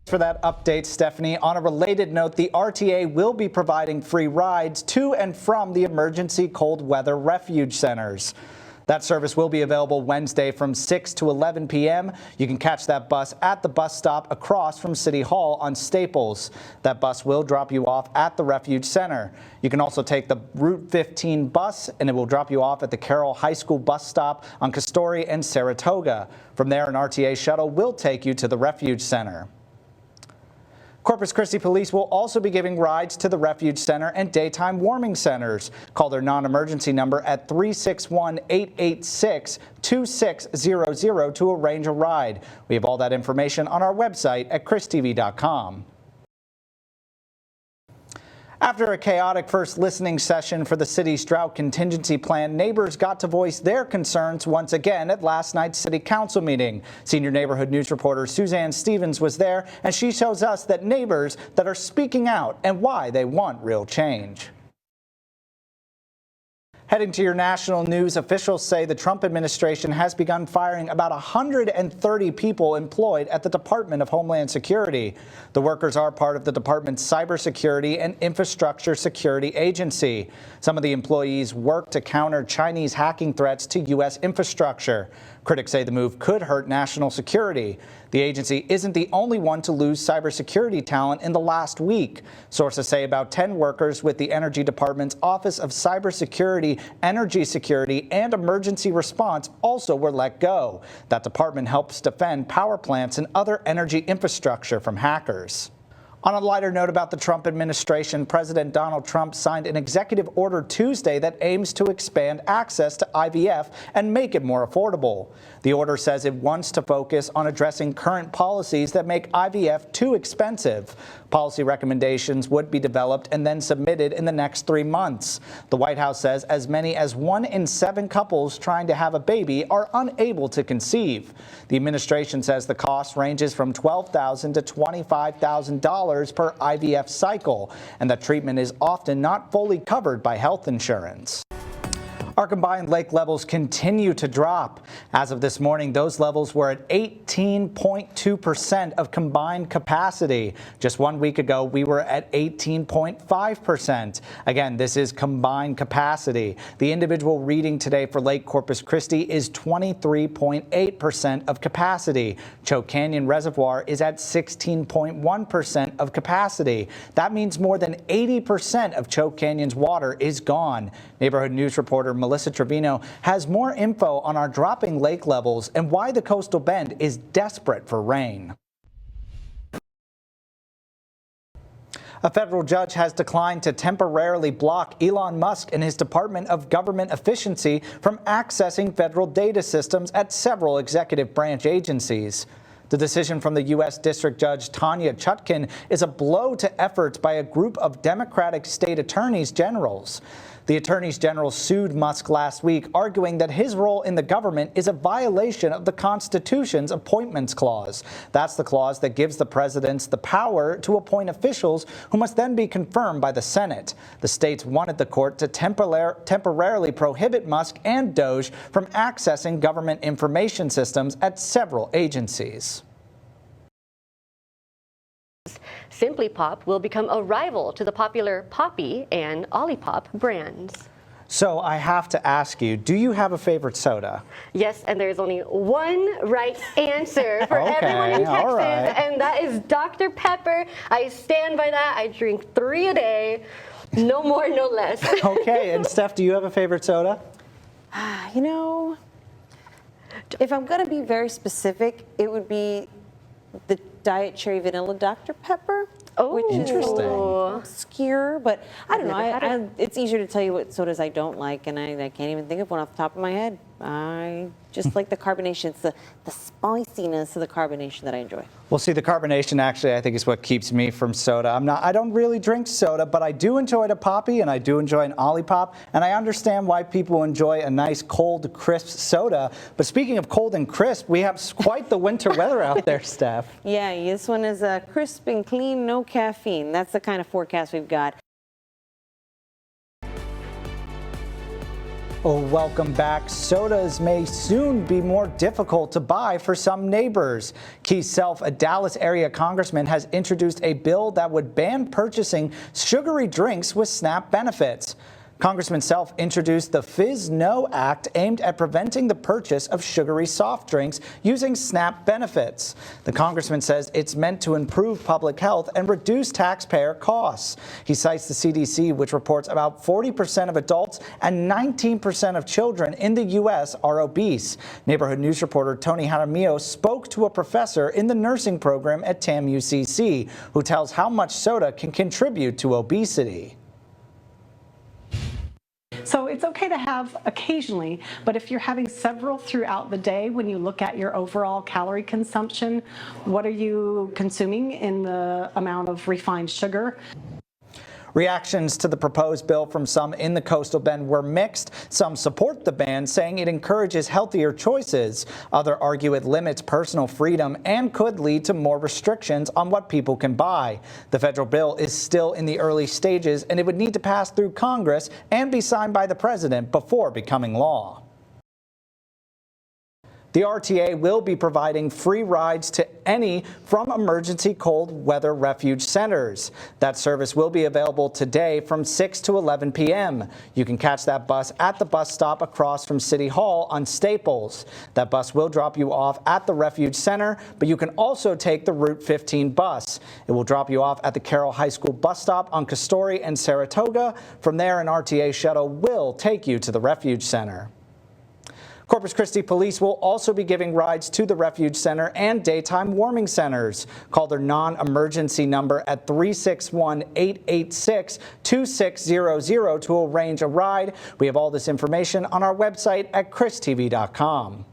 For that update, Stephanie. On a related note, the RTA will be providing free rides to and from the emergency cold weather refuge centers. That service will be available Wednesday from 6 to 11 p.m. You can catch that bus at the bus stop across from City Hall on Staples. That bus will drop you off at the refuge center. You can also take the Route 15 bus, and it will drop you off at the Carroll High School bus stop on Castori and Saratoga. From there, an RTA shuttle will take you to the refuge center. Corpus Christi police will also be giving rides to the refuge center and daytime warming centers. Call their non-emergency number at 361-886-2600 to arrange a ride. We have all that information on our website at kristv.com. After a chaotic first listening session for the city's drought contingency plan, neighbors got to voice their concerns once again at last night's city council meeting. Senior neighborhood news reporter Suzanne Stevens was there, and she shows us that neighbors that are speaking out and why they want real change. Heading to your national news, officials say the Trump administration has begun firing about 130 people employed at the Department of Homeland Security. The workers are part of the department's Cybersecurity and Infrastructure Security Agency. Some of the employees work to counter Chinese hacking threats to U.S. infrastructure. Critics say the move could hurt national security. The agency isn't the only one to lose cybersecurity talent in the last week. Sources say about 10 workers with the Energy Department's Office of Cybersecurity, Energy Security, and Emergency Response also were let go. That department helps defend power plants and other energy infrastructure from hackers. On a lighter note about the Trump administration, President Donald Trump signed an executive order Tuesday that aims to expand access to IVF and make it more affordable. The order says it wants to focus on addressing current policies that make IVF too expensive. Policy recommendations would be developed and then submitted in the next 3 months. The White House says as many as 1 in 7 couples trying to have a baby are unable to conceive. The administration says the cost ranges from $12,000 to $25,000 per IVF cycle, and that treatment is often not fully covered by health insurance. Our combined lake levels continue to drop. As of this morning, those levels were at 18.2% of combined capacity. Just 1 week ago, we were at 18.5%. Again, this is combined capacity. The individual reading today for Lake Corpus Christi is 23.8% of capacity. Choke Canyon Reservoir is at 16.1% of capacity. That means more than 80% of Choke Canyon's water is gone. Neighborhood news reporter Melissa Trevino has more info on our dropping lake levels and why the coastal bend is desperate for rain. A federal judge has declined to temporarily block Elon Musk and his Department of Government Efficiency from accessing federal data systems at several executive branch agencies. The decision from the U.S. District Judge Tanya Chutkin is a blow to efforts by a group of Democratic state attorneys generals. The attorneys general sued Musk last week, arguing that his role in the government is a violation of the Constitution's Appointments Clause. That's the clause that gives the presidents the power to appoint officials who must then be confirmed by the Senate. The states wanted the court to temporarily prohibit Musk and DOJ from accessing government information systems at several agencies. Simply Pop will become a rival to the popular Poppy and Olipop brands. So I have to ask you, do you have a favorite soda? Yes, and there's only one right answer for everyone in Texas, and that is Dr. Pepper. I stand by that. I drink 3 a day, no more, no less. Okay, and Steph, do you have a favorite soda? You know, if I'm going to be very specific, it would be the Diet Cherry Vanilla Dr. Pepper. Oh, which interesting. is obscure, but I don't know. It's easier to tell you what sodas I don't like, and I can't even think of one off the top of my head. I just like the carbonation. It's the spiciness of the carbonation that I enjoy. Well, see, the carbonation actually, I think, is what keeps me from soda. I don't really drink soda, but I do enjoy a Poppy and I do enjoy an Olipop, and I understand why people enjoy a nice cold, crisp soda. But speaking of cold and crisp, we have quite the winter weather out there, Steph. Yeah, this one is crisp and clean, no caffeine. That's the kind of forecast we've got. Oh, welcome back. Sodas may soon be more difficult to buy for some neighbors. Keith Self, a Dallas area congressman, has introduced a bill that would ban purchasing sugary drinks with SNAP benefits. Congressman Self introduced the Fizz No Act aimed at preventing the purchase of sugary soft drinks using SNAP benefits. The congressman says it's meant to improve public health and reduce taxpayer costs. He cites the CDC, which reports about 40% of adults and 19% of children in the U.S. are obese. Neighborhood News reporter Tony Jaramillo spoke to a professor in the nursing program at TAM-UCC, who tells how much soda can contribute to obesity. So it's okay to have occasionally, but if you're having several throughout the day, when you look at your overall calorie consumption, what are you consuming in the amount of refined sugar? Reactions to the proposed bill from some in the Coastal Bend were mixed. Some support the ban, saying it encourages healthier choices. Others argue it limits personal freedom and could lead to more restrictions on what people can buy. The federal bill is still in the early stages, and it would need to pass through Congress and be signed by the president before becoming law. The RTA will be providing free rides to any from emergency cold weather refuge centers. That service will be available today from 6 to 11 p.m. You can catch that bus at the bus stop across from City Hall on Staples. That bus will drop you off at the refuge center, but you can also take the Route 15 bus. It will drop you off at the Carroll High School bus stop on Castori and Saratoga. From there, an RTA shuttle will take you to the refuge center. Corpus Christi police will also be giving rides to the Refuge Center and daytime warming centers. Call their non-emergency number at 361-886-2600 to arrange a ride. We have all this information on our website at KRISTV.com.